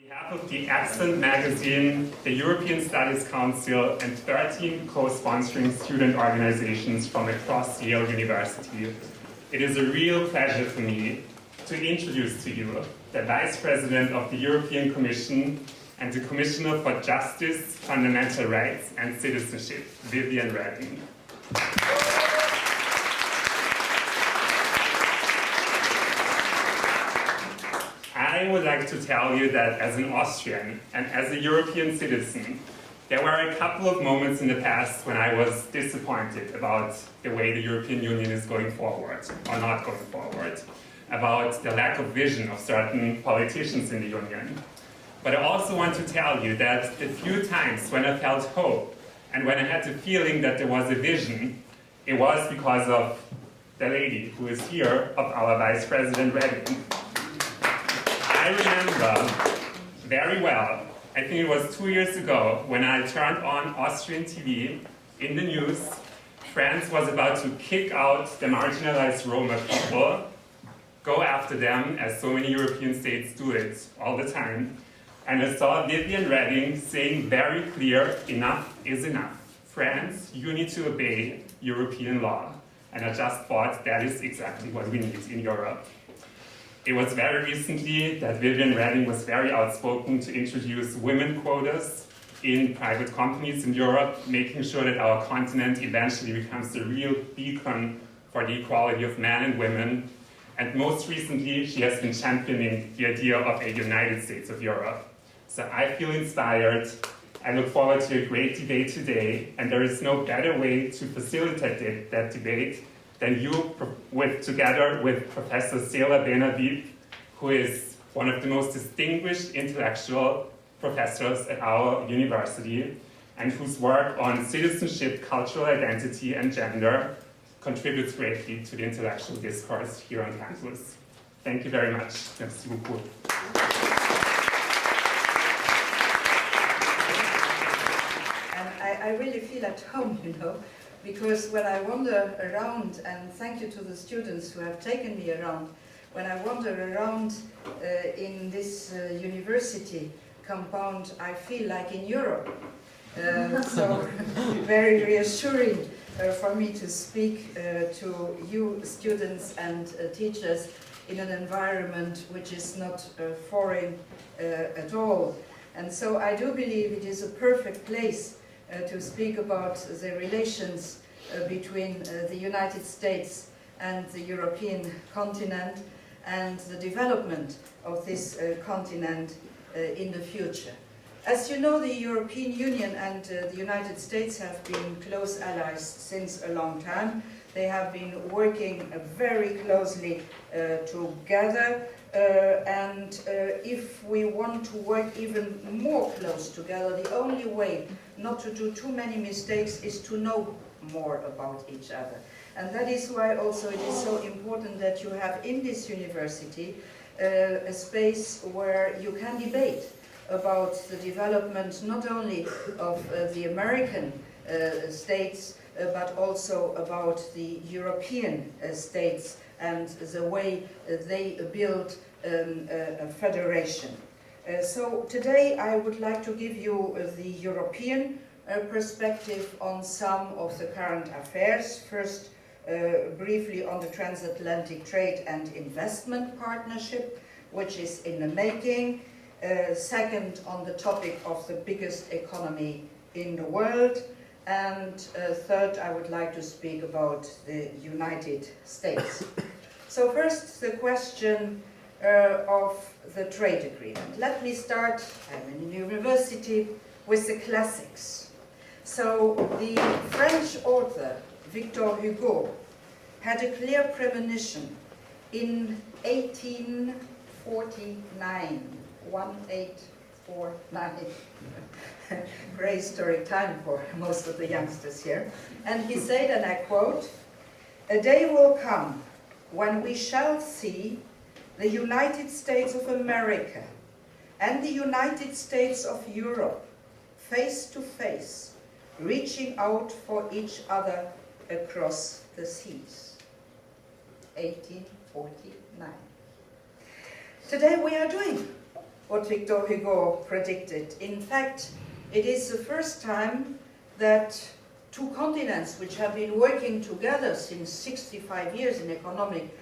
behalf of the Accent magazine, the European Studies Council, and 13 co-sponsoring student organizations from across Yale University, it is a real pleasure for me to introduce to you the Vice President of the European Commission and the Commissioner for Justice, Fundamental Rights and Citizenship, Viviane. I would like to tell you that as an Austrian and as a European citizen, there were a couple of moments in the past when I was disappointed about the way the European Union is going forward, or not going forward, about the lack of vision of certain politicians in the Union. But I also want to tell you that the few times when I felt hope and when I had the feeling that there was a vision, it was because of the lady who is here, of our Vice President Reding. I remember very well, I think it was 2 years ago, when I turned on Austrian TV, in the news, France was about to kick out the marginalized Roma people, go after them, as so many European states do it all the time. And I saw Viviane Reding saying very clear, enough is enough. France, you need to obey European law. And I just thought that is exactly what we need in Europe. It was very recently that Viviane Reding was very outspoken to introduce women quotas in private companies in Europe, making sure that our continent eventually becomes the real beacon for the equality of men and women. And most recently, she has been championing the idea of a United States of Europe. So I feel inspired. I look forward to a great debate today, and there is no better way to facilitate that debate than you, together with Professor Sela Benavides, who is one of the most distinguished intellectual professors at our university, and whose work on citizenship, cultural identity, and gender contributes greatly to the intellectual discourse here on campus. Thank you very much. Merci beaucoup. I really feel at home, because when I wander around, and thank you to the students who have taken me around, when I wander around in this university compound, I feel like in Europe. So very reassuring for me to speak to you students and teachers in an environment which is not foreign at all. And so I do believe it is a perfect place to speak about the relations between the United States and the European continent and the development of this continent in the future. As you know, the European Union and the United States have been close allies since a long time. They have been working very closely together, and if we want to work even more close together, the only way not to do too many mistakes is to know more about each other. And that is why also it is so important that you have in this university a space where you can debate about the development not only of the American states, but also about the European states and the way they build a federation. So today I would like to give you the European perspective on some of the current affairs. First, briefly on the transatlantic trade and investment partnership, which is in the making. Second, on the topic of the biggest economy in the world. And third, I would like to speak about the United States. So first, the question of the trade agreement. Let me start, I'm in a university, with the classics. So the French author Victor Hugo had a clear premonition in 1849. Prehistoric time for most of the youngsters here. And he said, and I quote, "A day will come when we shall see the United States of America and the United States of Europe face to face, reaching out for each other across the seas." 1849. Today we are doing what Victor Hugo predicted. In fact, it is the first time that two continents which have been working together since 65 years in economic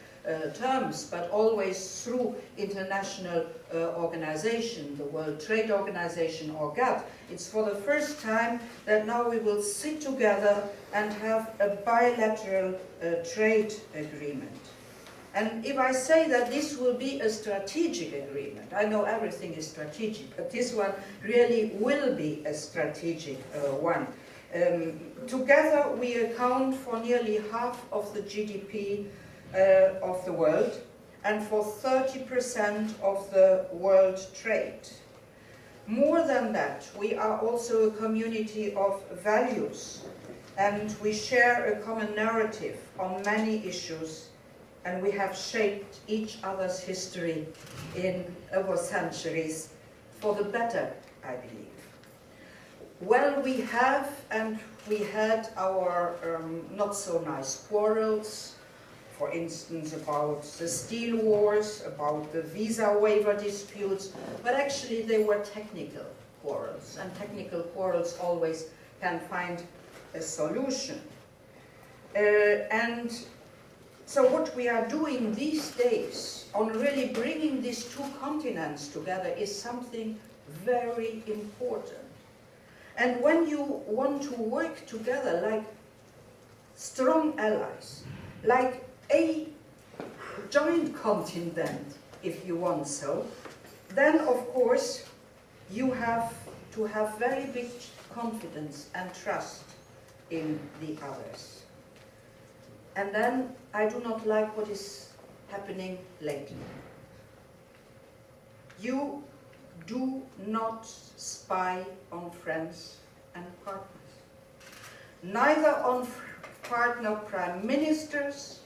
terms, but always through international organization, the World Trade Organization or GATT. It's for the first time that now we will sit together and have a bilateral trade agreement. And if I say that this will be a strategic agreement, I know everything is strategic, but this one really will be a strategic one. Together we account for nearly half of the GDP of the world and for 30% of the world trade. More than that, we are also a community of values, and we share a common narrative on many issues, and we have shaped each other's history over centuries for the better, I believe. Well, we have and we had our not so nice quarrels, for instance about the steel wars, about the visa waiver disputes, but actually they were technical quarrels, and technical quarrels always can find a solution. And so what we are doing these days on really bringing these two continents together is something very important. And when you want to work together like strong allies, like a joint continent, if you want so, then of course you have to have very big confidence and trust in the others. And then I do not like what is happening lately. You do not spy on friends and partners, neither on partner prime ministers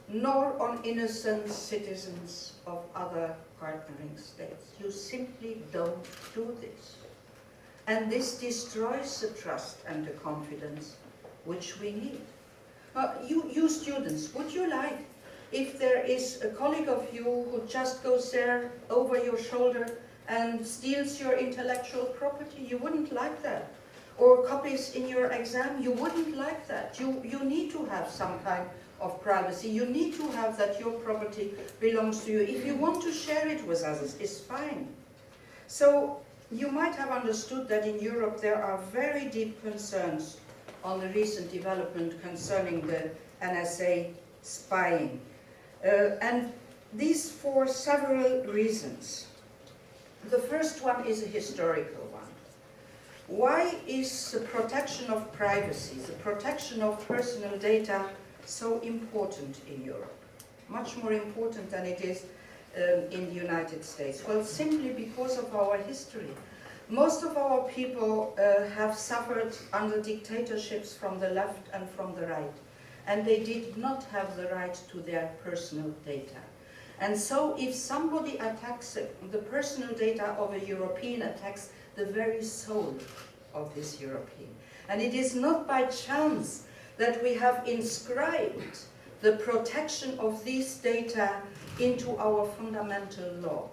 nor on innocent citizens of other partnering states. You simply don't do this. And this destroys the trust and the confidence which we need. You students, would you like if there is a colleague of you who just goes there over your shoulder and steals your intellectual property? You wouldn't like that. Or copies in your exam? You wouldn't like that. You need to have some kind of privacy. You need to have that your property belongs to you. If you want to share it with others, it's fine. So you might have understood that in Europe there are very deep concerns on the recent development concerning the NSA spying. And these for several reasons. The first one is a historical one. Why is the protection of privacy, the protection of personal data so important in Europe? Much more important than it is in the United States. Well, simply because of our history. Most of our people have suffered under dictatorships from the left and from the right, and they did not have the right to their personal data. And so if somebody attacks it, the personal data of a European attacks the very soul of this European. And it is not by chance that we have inscribed the protection of these data into our fundamental law.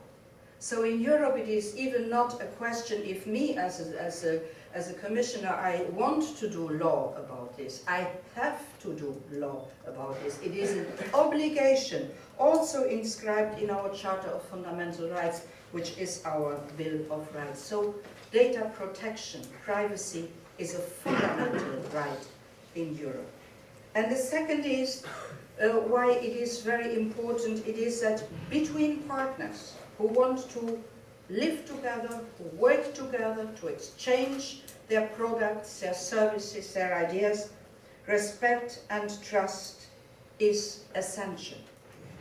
So in Europe it is even not a question if me as a commissioner I want to do law about this. I have to do law about this. It is an obligation also inscribed in our Charter of Fundamental Rights, which is our Bill of Rights. So data protection, privacy is a fundamental right in Europe. And the second is why it is very important. It is that between partners who want to live together, who work together, to exchange their products, their services, their ideas, respect and trust is essential.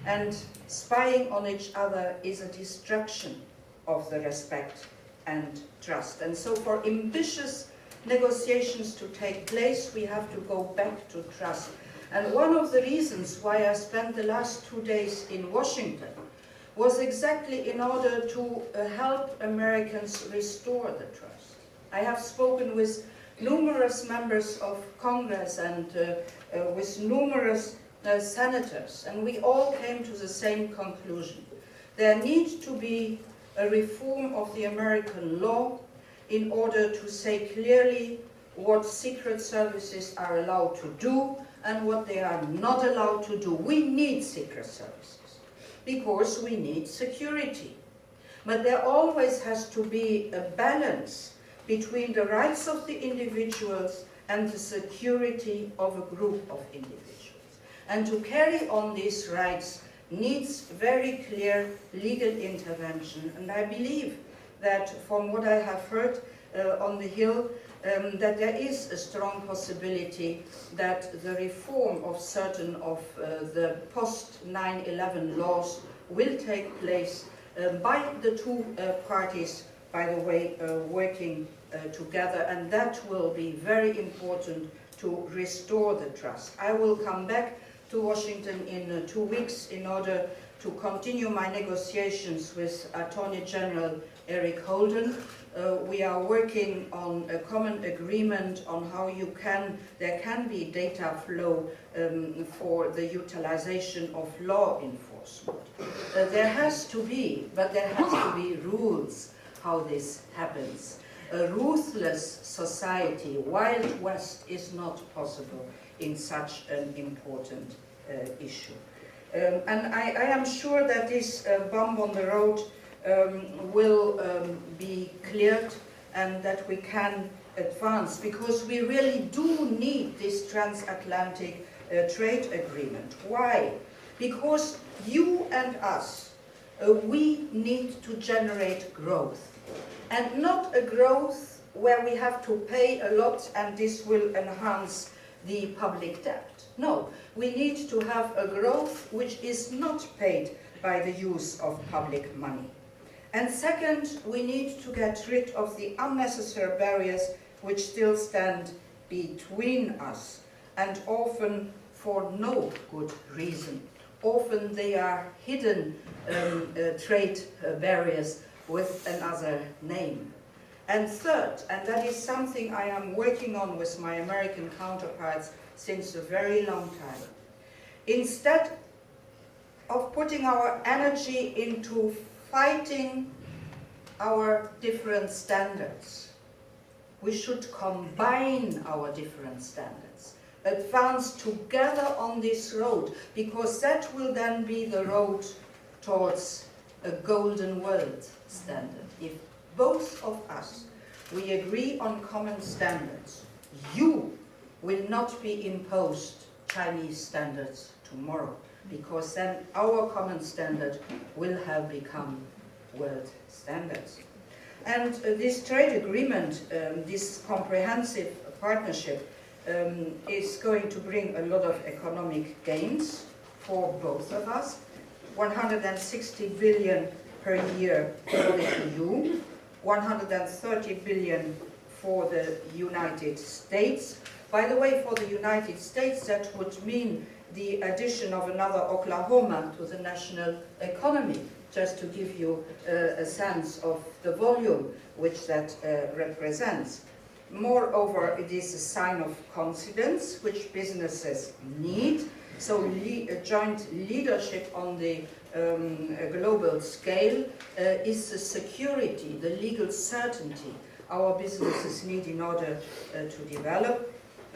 And spying on each other is a destruction of the respect and trust. And so for ambitious negotiations to take place, we have to go back to trust. And one of the reasons why I spent the last 2 days in Washington was exactly in order to help Americans restore the trust. I have spoken with numerous members of Congress and with numerous senators, and we all came to the same conclusion. There needs to be a reform of the American law in order to say clearly what secret services are allowed to do and what they are not allowed to do. We need secret services because we need security. But there always has to be a balance between the rights of the individuals and the security of a group of individuals. And to carry on these rights needs very clear legal intervention. And I believe that from what I have heard on the Hill, that there is a strong possibility that the reform of certain of the post-9/11 laws will take place by the two parties, by the way, working together, and that will be very important to restore the trust. I will come back to Washington in 2 weeks in order to continue my negotiations with Attorney General Eric Holden. We are working on a common agreement on how there can be data flow for the utilization of law enforcement. There has to be rules how this happens. A ruthless society, Wild West, is not possible in such an important issue. And I am sure that this bump on the road will be cleared and that we can advance, because we really do need this transatlantic trade agreement. Why? Because you and us, we need to generate growth. And not a growth where we have to pay a lot and this will enhance the public debt. No, we need to have a growth which is not paid by the use of public money. And second, we need to get rid of the unnecessary barriers which still stand between us, and often for no good reason. Often they are hidden trade barriers with another name. And third, and that is something I am working on with my American counterparts since a very long time, instead of putting our energy into fighting our different standards, we should combine our different standards, advance together on this road, because that will then be the road towards a golden world standard. If both of us, we agree on common standards, you will not be imposed Chinese standards tomorrow, because then our common standard will have become world standards. And this trade agreement, this comprehensive partnership, is going to bring a lot of economic gains for both of us. 160 billion per year for the EU, 130 billion for the United States. By the way, for the United States, that would mean the addition of another Oklahoma to the national economy, just to give you a sense of the volume which that represents. Moreover, it is a sign of confidence which businesses need. So joint leadership on the global scale is the security, the legal certainty our businesses need in order to develop.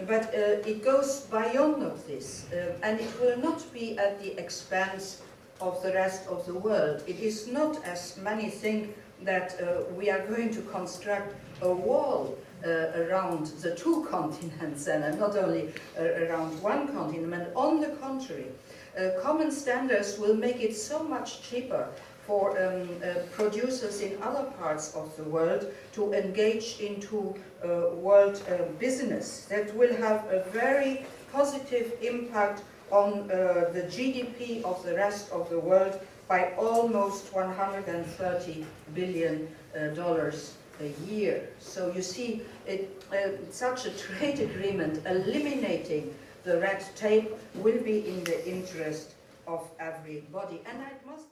But it goes beyond of this, and it will not be at the expense of the rest of the world. It is not, as many think, that we are going to construct a wall around the two continents and not only around one continent. On the contrary, common standards will make it so much cheaper for producers in other parts of the world to engage into world business. That will have a very positive impact on the GDP of the rest of the world by almost $130 billion a year. So you see, such a trade agreement eliminating the red tape will be in the interest of everybody. And I must